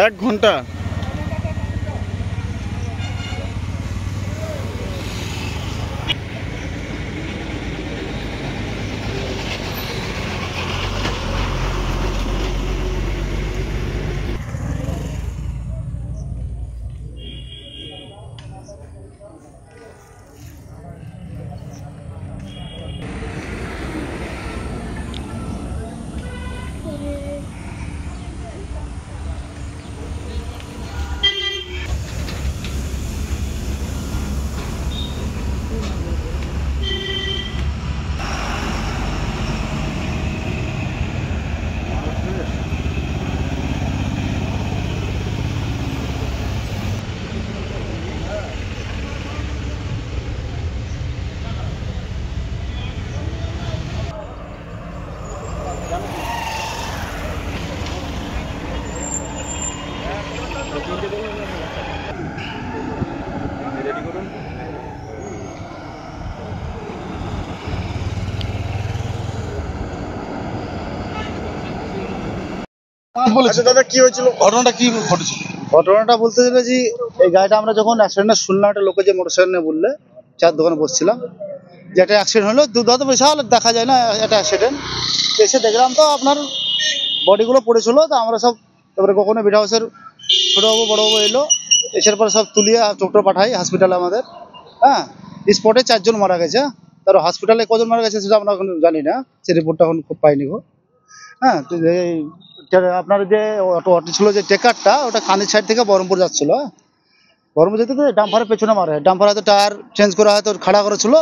এক ঘন্টা দাদা কি হয়েছিল, ঘটনাটা কি ঘটেছিল? ঘটনাটা বলতে গেলে যে এই গাড়িটা আমরা যখন অ্যাক্সিডেন্ট শুনলাম, একটা লোকে যে মোটরসাইকেল নিয়ে বললে, চার দোকানে বসছিলাম যে একটা অ্যাক্সিডেন্ট হলো, দুধ বিশাল দেখা যায় না একটা অ্যাক্সিডেন্ট। এসে দেখলাম তো আপনার বডিগুলো পড়েছিল, তো আমরা সব তারপরে কখনো বিড হাউসের ছোটোবাবু বড়োবাবু এলো, এসের পরে সব তুলিয়ে টোটো পাঠাই হসপিটালে আমাদের। হ্যাঁ, স্পটে 4 জন মারা গেছে। তার হসপিটালে কজন মারা গেছে সেটা আমরা এখন জানি না, সে রিপোর্টটা এখন খুব পাইনি গো। হ্যাঁ, তো আপনার যে অটো ছিল যে টেকারটা, ওটা কান্দির সাইড থেকে বহরমপুর যাচ্ছিল। হ্যাঁ, বহরমপুর যেতে তো ডাম্পারের পেছনে মারে, ডাম্পার হয়তো টায়ার চেঞ্জ করে হয়তো খাড়া করেছিল।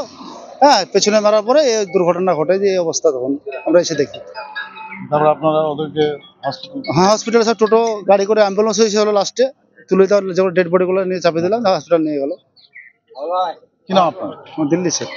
হ্যাঁ, পেছনে মারার পরে এই দুর্ঘটনা ঘটে, যে এই অবস্থা তখন আমরা এসে দেখি। তারপর আপনারা ওদেরকে হ্যাঁ, হসপিটালে সব টোটো গাড়ি করে অ্যাম্বুলেন্স হয়েছিল, লাস্টে তুলে দেওয়ার যেগুলো ডেড বডিগুলো নিয়ে চাপিয়ে দিলাম, হসপিটাল নিয়ে গেল। কি নাম আপনার? দিল্লি স্যার।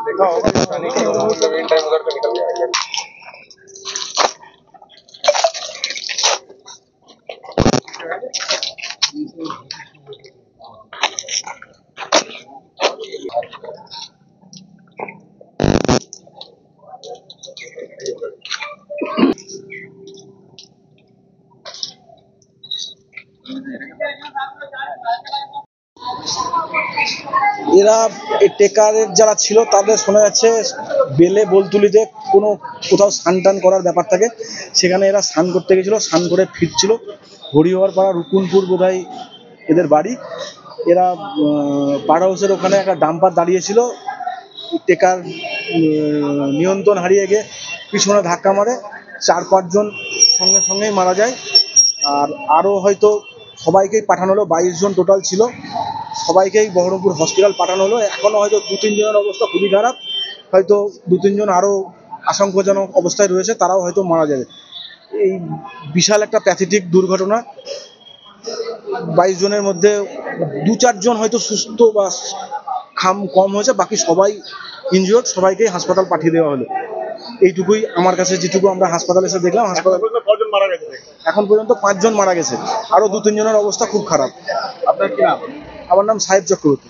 देखा होगा टाइम उधर से निकल जाएगा। এরা টেকারের যারা ছিল তাদের শোনা যাচ্ছে বেলে বোলতুলিতে কোথাও স্নান টান করার ব্যাপার থাকে, সেখানে এরা স্নান করতে গেছিল, স্নান করে ফিরছিল। হরিহর পাড়া রুকুনপুর বোধহয় এদের বাড়ি। এরা পাড়া হাউসের ওখানে একটা ডাম্পার দাঁড়িয়েছিল, টেকার নিয়ন্ত্রণ হারিয়ে গিয়ে পিছনে ধাক্কা মারে, 4-5 জন সঙ্গে সঙ্গেই মারা যায়। আর আরও হয়তো সবাইকেই পাঠানো হলো, 22 জন টোটাল ছিল, সবাইকেই বহরমপুর হসপিটাল পাঠানো হলো। এখনও হয়তো 2-3 জনের অবস্থা খুবই খারাপ, হয়তো 2-3 জন আরও আশঙ্কাজনক অবস্থায় রয়েছে, তারাও হয়তো মারা যাবে। এই বিশাল একটা প্যাথেটিক দুর্ঘটনা। 22 জনের মধ্যে 2-4 জন হয়তো সুস্থ বা কম হয়েছে, বাকি সবাই ইনজিওর্ড, সবাইকেই হাসপাতাল পাঠিয়ে দেওয়া হলো। এইটুকুই আমার কাছে, যেটুকু আমরা হাসপাতালে এসে দেখলাম। হাসপাতালে এখন পর্যন্ত 5 জন মারা গেছে, আরও 2-3 জনের অবস্থা খুব খারাপ। আপনার কি নাম? আমার নাম সাহেব চক্রবর্তী।